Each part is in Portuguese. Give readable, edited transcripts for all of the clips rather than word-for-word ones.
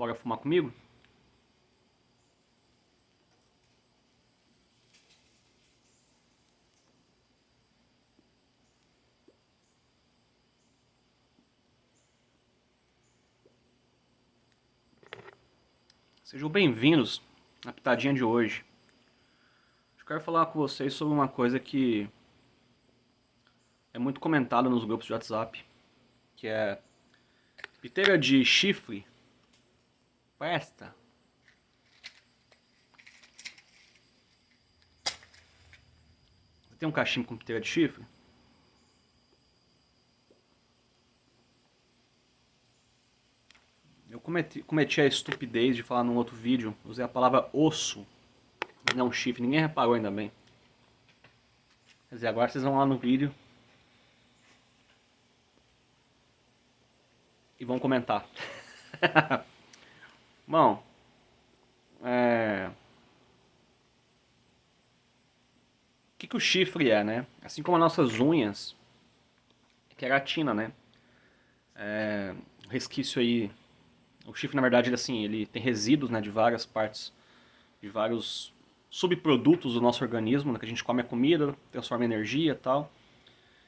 Bora fumar comigo? Sejam bem-vindos à pitadinha de hoje. Eu quero falar com vocês sobre uma coisa que é muito comentada nos grupos de WhatsApp, que é piteira de chifre presta? Você tem um cachimbo com piteira de chifre? Eu cometi a estupidez de falar num outro vídeo, usei a palavra osso, não chifre, ninguém reparou ainda bem. Quer dizer, agora vocês vão lá no vídeo e vão comentar. Bom, o que o chifre é, né? Assim como as nossas unhas, queratina, né? Resquício aí. O chifre, na verdade, ele tem resíduos, né, de várias partes, de vários subprodutos do nosso organismo, né, que a gente come a comida, transforma em energia e tal.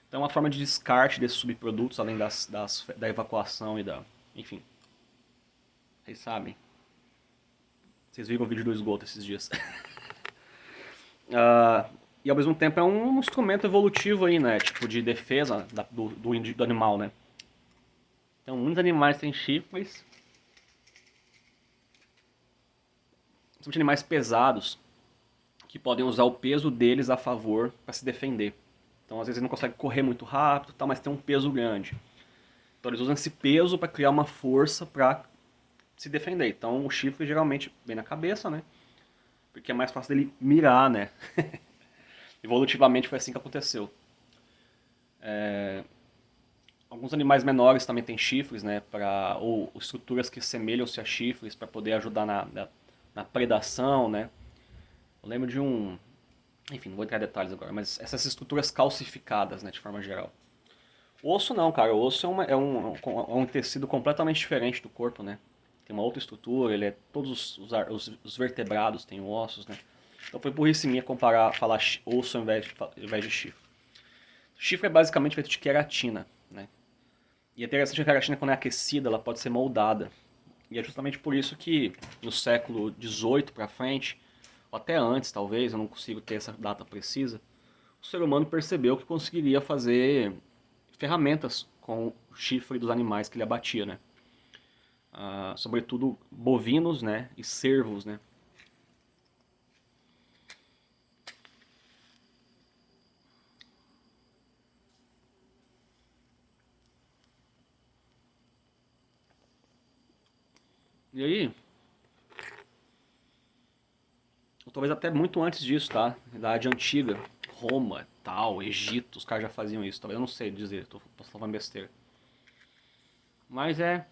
Então é uma forma de descarte desses subprodutos, além da evacuação e da... Enfim, vocês sabem. Vocês viram o vídeo do esgoto esses dias. E ao mesmo tempo é um instrumento evolutivo aí, né, tipo de defesa do animal, né. Então muitos animais têm chifres, principalmente animais pesados, que podem usar o peso deles a favor para se defender. Então às vezes ele não consegue correr muito rápido, mas tem um peso grande. Então eles usam esse peso para criar uma força para se defender. Então o chifre geralmente vem na cabeça, né? Porque é mais fácil dele mirar, né? Evolutivamente foi assim que aconteceu. Alguns animais menores também têm chifres, né? Ou estruturas que semelham-se a chifres para poder ajudar na predação, né? Eu lembro de um... Enfim, não vou entrar em detalhes agora, mas essas estruturas calcificadas, né, de forma geral. O osso não, cara. O osso é um tecido completamente diferente do corpo, né? Tem uma outra estrutura, ele é todos os vertebrados têm ossos, né? Então foi burrice minha falar osso ao invés de chifre. Chifre é basicamente feito de queratina, né? E é interessante que a queratina, quando é aquecida, ela pode ser moldada. E é justamente por isso que no século XVIII para frente, ou até antes talvez, eu não consigo ter essa data precisa, o ser humano percebeu que conseguiria fazer ferramentas com o chifre dos animais que ele abatia, né? Sobretudo bovinos, né? E cervos, né? E aí, ou talvez até muito antes disso, tá? Idade antiga, Roma, tal, Egito, os caras já faziam isso. Talvez eu não sei dizer, posso falar besteira. Mas é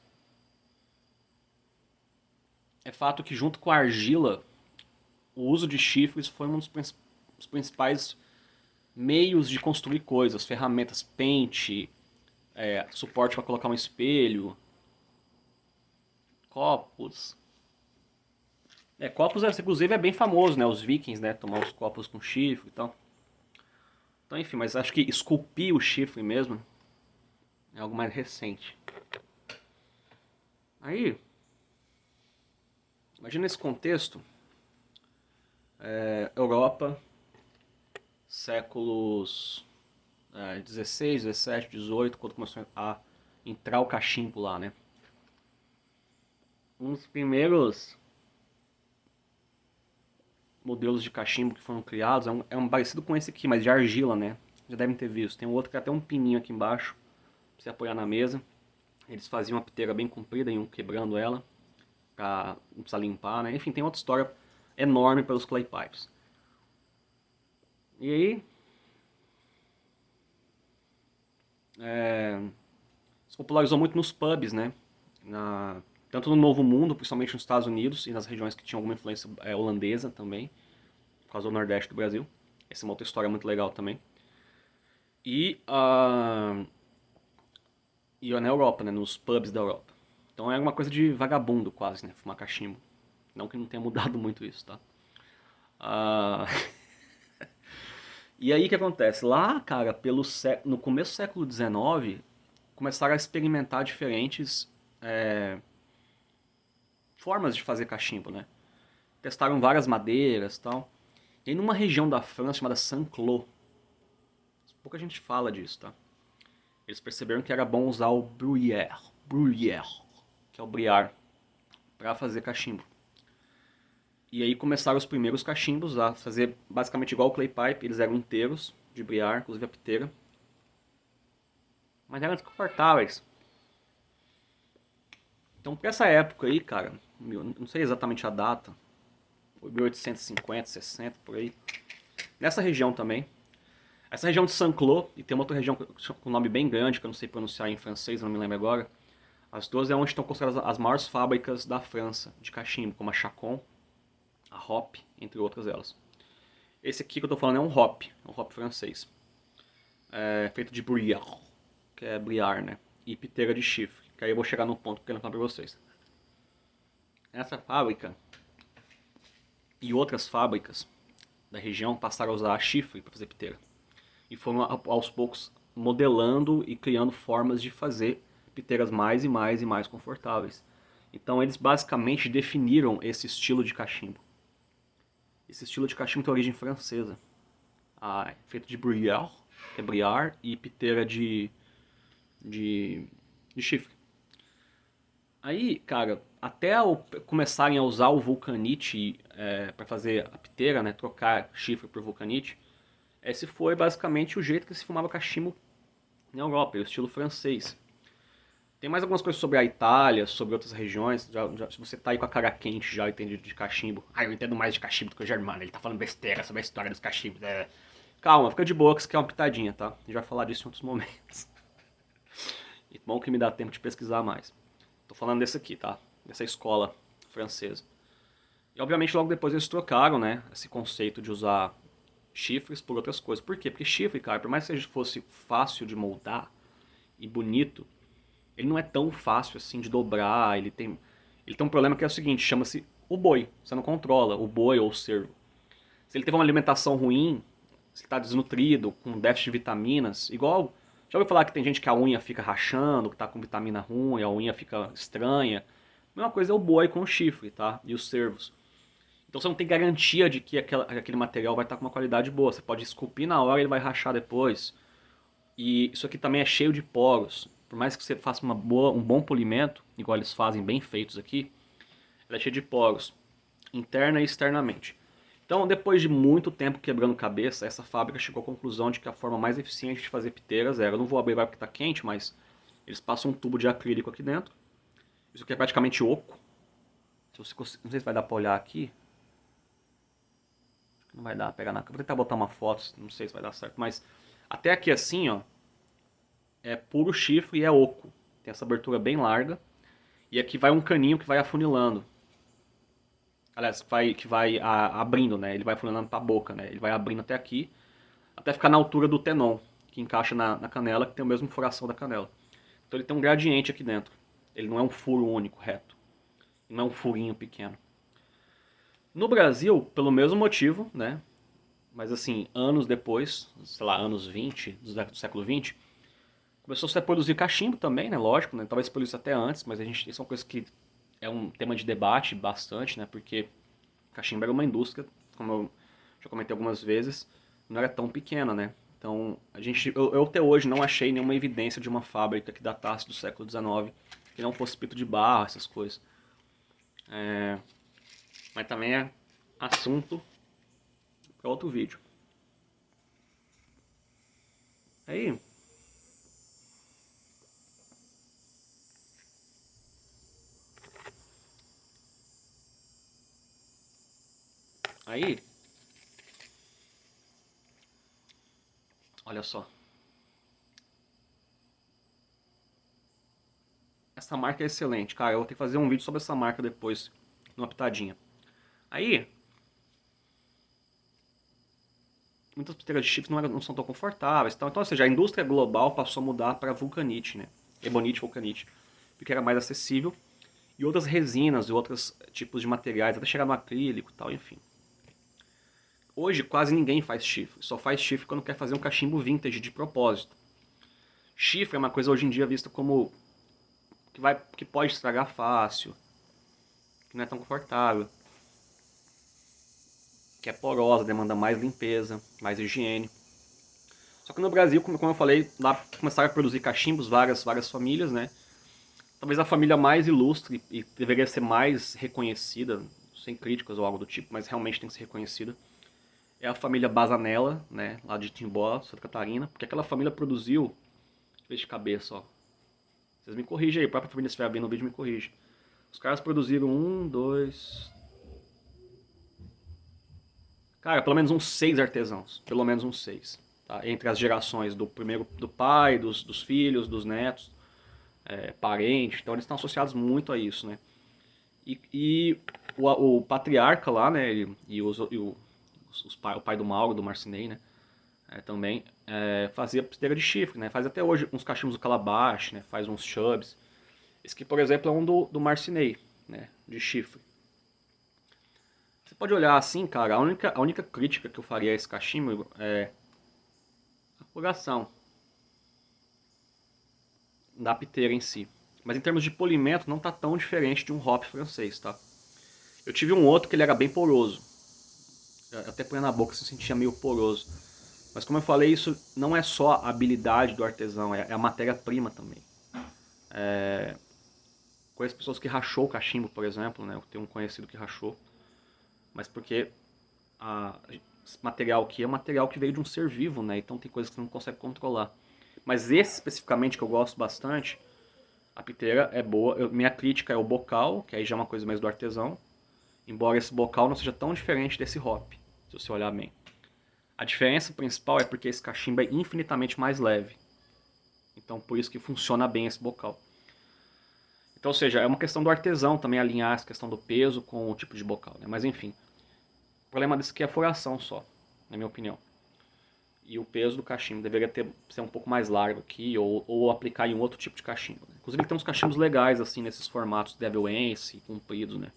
fato que junto com a argila, o uso de chifres foi um dos principais meios de construir coisas, ferramentas, pente, suporte para colocar um espelho, copos. Copos, inclusive, é bem famoso, né? Os vikings, né? Tomar os copos com chifre e tal. Então, enfim, mas acho que esculpir o chifre mesmo é algo mais recente. Aí, imagina esse contexto, Europa, séculos 16, 17, 18, quando começou a entrar o cachimbo lá, né? Um dos primeiros modelos de cachimbo que foram criados é um parecido com esse aqui, mas de argila, né? Já devem ter visto. Tem um outro que tem até um pininho aqui embaixo, pra você apoiar na mesa. Eles faziam uma piteira bem comprida, iam quebrando ela, pra não precisar limpar, né? Enfim, tem outra história enorme pelos clay pipes. E aí, se popularizou muito nos pubs, né? Tanto no Novo Mundo, principalmente nos Estados Unidos e nas regiões que tinham alguma influência holandesa também, por causa do Nordeste do Brasil. Essa é uma outra história muito legal também. E, e na Europa, né, nos pubs da Europa. Então é uma coisa de vagabundo quase, né? Fumar cachimbo. Não que não tenha mudado muito isso, tá? Ah, E aí o que acontece? Lá, cara, no começo do século XIX, começaram a experimentar diferentes formas de fazer cachimbo, né? Testaram várias madeiras e tal. E aí numa região da França chamada Saint-Cloud, pouca gente fala disso, tá? Eles perceberam que era bom usar o bruyère, que é o briar, para fazer cachimbo. E aí começaram os primeiros cachimbos a fazer basicamente igual o clay pipe, eles eram inteiros de briar, inclusive a piteira. Mas eram desconfortáveis. Então, pra essa época aí, cara, não sei exatamente a data, foi 1850, 60, por aí. Nessa região também. Essa região de Saint-Cloud, e tem uma outra região com um nome bem grande, que eu não sei pronunciar em francês, não me lembro agora. As duas é onde estão consideradas as maiores fábricas da França de cachimbo, como a Chacon, a Hop, entre outras elas. Esse aqui que eu tô falando é um hop francês. É feito de bruyère, que é briar, né? E piteira de chifre, que aí eu vou chegar no ponto que eu quero falar pra vocês. Essa fábrica e outras fábricas da região passaram a usar chifre para fazer piteira. E foram aos poucos modelando e criando formas de fazer piteiras mais e mais e mais confortáveis. Então eles basicamente definiram esse estilo de cachimbo. Esse estilo de cachimbo tem origem francesa. Feito de bruyère, que é briar, e piteira de chifre. Aí, cara, até começarem a usar o vulcanite para fazer a piteira, né, trocar chifre por vulcanite, esse foi basicamente o jeito que se fumava cachimbo na Europa, o estilo francês. Tem mais algumas coisas sobre a Itália, sobre outras regiões. Se você tá aí com a cara quente já entende de cachimbo. Eu entendo mais de cachimbo do que o Germano. Ele tá falando besteira sobre a história dos cachimbos. Calma, fica de boa que isso aqui é uma pitadinha, tá? A gente vai falar disso em outros momentos. E bom que me dá tempo de pesquisar mais. Tô falando desse aqui, tá? Dessa escola francesa. E obviamente logo depois eles trocaram, né? Esse conceito de usar chifres por outras coisas. Por quê? Porque chifre, cara, por mais que fosse fácil de moldar e bonito, ele não é tão fácil assim de dobrar. Ele tem um problema que é o seguinte, chama-se o boi. Você não controla o boi ou o cervo. Se ele teve uma alimentação ruim, se ele está desnutrido, com déficit de vitaminas, igual... Já ouviu falar que tem gente que a unha fica rachando, que está com vitamina ruim, a unha fica estranha? A mesma coisa é o boi com o chifre, tá? E os cervos. Então você não tem garantia de que aquele material vai estar com uma qualidade boa. Você pode esculpir na hora e ele vai rachar depois. E isso aqui também é cheio de poros. Por mais que você faça um bom polimento, igual eles fazem bem feitos aqui, ela é cheia de poros, interna e externamente. Então, depois de muito tempo quebrando cabeça, essa fábrica chegou à conclusão de que a forma mais eficiente de fazer piteiras era, eu não vou abrir agora porque está quente, mas eles passam um tubo de acrílico aqui dentro. Isso aqui é praticamente oco. Não sei se vai dar para olhar aqui. Não vai dar pra pegar na câmera. Vou tentar botar uma foto, não sei se vai dar certo, mas até aqui assim, ó, é puro chifre e é oco. Tem essa abertura bem larga. E aqui vai um caninho que vai afunilando. Aliás, que vai abrindo, né? Ele vai afunilando pra boca, né? Ele vai abrindo até aqui, até ficar na altura do tenon, que encaixa na canela, que tem o mesmo furação da canela. Então ele tem um gradiente aqui dentro. Ele não é um furo único, reto. Não é um furinho pequeno. No Brasil, pelo mesmo motivo, né? Mas assim, anos depois, sei lá, anos 20, do século 20, começou-se a produzir cachimbo também, né? Lógico, né? Talvez por isso até antes, mas isso é uma coisa que é um tema de debate bastante, né? Porque cachimbo era uma indústria, como eu já comentei algumas vezes, não era tão pequena, né? Então, eu até hoje não achei nenhuma evidência de uma fábrica que datasse do século XIX, que não fosse pito de barro, essas coisas. Mas também é assunto para outro vídeo. Aí, aí, olha só. Essa marca é excelente, cara. Eu vou ter que fazer um vídeo sobre essa marca depois, numa pitadinha. Aí, muitas piteiras de chifre não são tão confortáveis. Então, ou seja, a indústria global passou a mudar para vulcanite, né? Ebonite, vulcanite. Porque era mais acessível e outras resinas e outros tipos de materiais, até chegar no acrílico e tal, enfim. Hoje quase ninguém faz chifre, só faz chifre quando quer fazer um cachimbo vintage de propósito. Chifre é uma coisa hoje em dia vista como que pode estragar fácil, que não é tão confortável, que é porosa, demanda mais limpeza, mais higiene. Só que no Brasil, como eu falei, lá começaram a produzir cachimbos, várias famílias, né? Talvez a família mais ilustre e deveria ser mais reconhecida, sem críticas ou algo do tipo, mas realmente tem que ser reconhecida, é a família Bazanella, né? Lá de Timbó, Santa Catarina, porque aquela família produziu, deixa eu ver de cabeça, ó. Vocês me corrigem aí, a própria família se estiver bem no vídeo me corrige. Os caras produziram cara, pelo menos uns 6 artesãos, pelo menos uns 6. Tá? Entre as gerações do primeiro, do pai, dos filhos, dos netos, parentes, então eles estão associados muito a isso, né? E o patriarca lá, né, o pai do Mauro, do Marcinei, né, também fazia esteira de chifre, né, faz até hoje uns cachimbos do calabash, né, faz uns chubs. Esse aqui, por exemplo, é um do Marcinei, né, de chifre. Você pode olhar assim, cara, a única crítica que eu faria a esse cachimbo é a coloração da piteira em si. Mas em termos de polimento, não tá tão diferente de um hop francês, tá? Eu tive um outro que ele era bem poroso. Eu até punha na boca, se sentia meio poroso. Mas como eu falei, isso não é só a habilidade do artesão, é a matéria-prima também. Conheço pessoas que rachou o cachimbo, por exemplo, né? Eu tenho um conhecido que rachou. Mas porque esse material aqui é um material que veio de um ser vivo, né? Então tem coisas que você não consegue controlar. Mas esse especificamente que eu gosto bastante, a piteira é boa. Minha crítica é o bocal, que aí já é uma coisa mais do artesão. Embora esse bocal não seja tão diferente desse hop, se você olhar bem. A diferença principal é porque esse cachimbo é infinitamente mais leve. Então por isso que funciona bem esse bocal. Então, ou seja, é uma questão do artesão também alinhar essa questão do peso com o tipo de bocal, né? Mas enfim, o problema disso aqui é a furação só, na minha opinião. E o peso do cachimbo deveria ser um pouco mais largo aqui, ou aplicar em um outro tipo de cachimbo. Né? Inclusive tem uns cachimbos legais, assim, nesses formatos Devil Ance, compridos, né?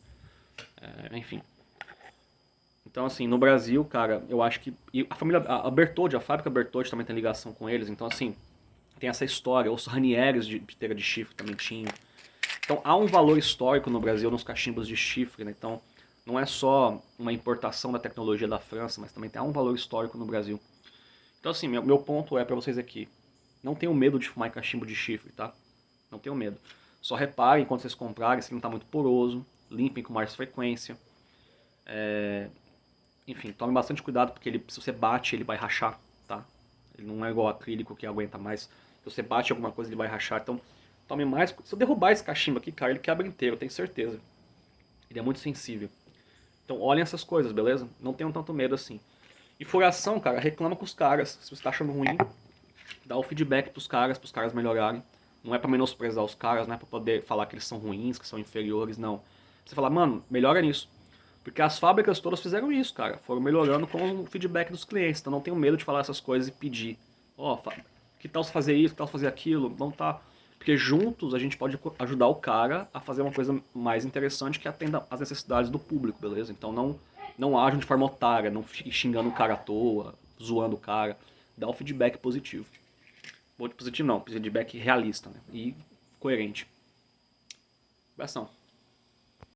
Enfim. Então, assim, no Brasil, cara, eu acho que... E a família, a Bertoldi, a fábrica Bertoldi também tem ligação com eles, então, assim, tem essa história. Os Ranieres de piteira de chifre também tinham. Então, há um valor histórico no Brasil nos cachimbos de chifre, né? Então, não é só uma importação da tecnologia da França, mas também tem um valor histórico no Brasil. Então, assim, meu ponto é pra vocês aqui. Não tenham medo de fumar em cachimbo de chifre, tá? Não tenham medo. Só reparem quando vocês comprarem se ele não tá muito poroso. Limpem com mais frequência. Enfim, tomem bastante cuidado porque se você bate, ele vai rachar, tá? Ele não é igual acrílico que aguenta mais. Se você bate alguma coisa, ele vai rachar. Então, tome mais. Se eu derrubar esse cachimbo aqui, cara, ele quebra inteiro, eu tenho certeza. Ele é muito sensível. Então, olhem essas coisas, beleza? Não tenham tanto medo assim. E furação, cara, reclama com os caras. Se você tá achando ruim, dá o feedback pros caras melhorarem. Não é pra menosprezar os caras, não é pra poder falar que eles são ruins, que são inferiores, não. Você fala, mano, melhora nisso. Porque as fábricas todas fizeram isso, cara. Foram melhorando com o feedback dos clientes. Então não tenho medo de falar essas coisas e pedir. Ó, que tal se fazer isso, que tal se fazer aquilo? Não tá. Porque juntos a gente pode ajudar o cara a fazer uma coisa mais interessante que atenda às necessidades do público, beleza? Então não ajam de forma otária, não fique xingando o cara à toa, zoando o cara. Dá o feedback positivo. Positivo não, feedback realista, né? E coerente. Abração.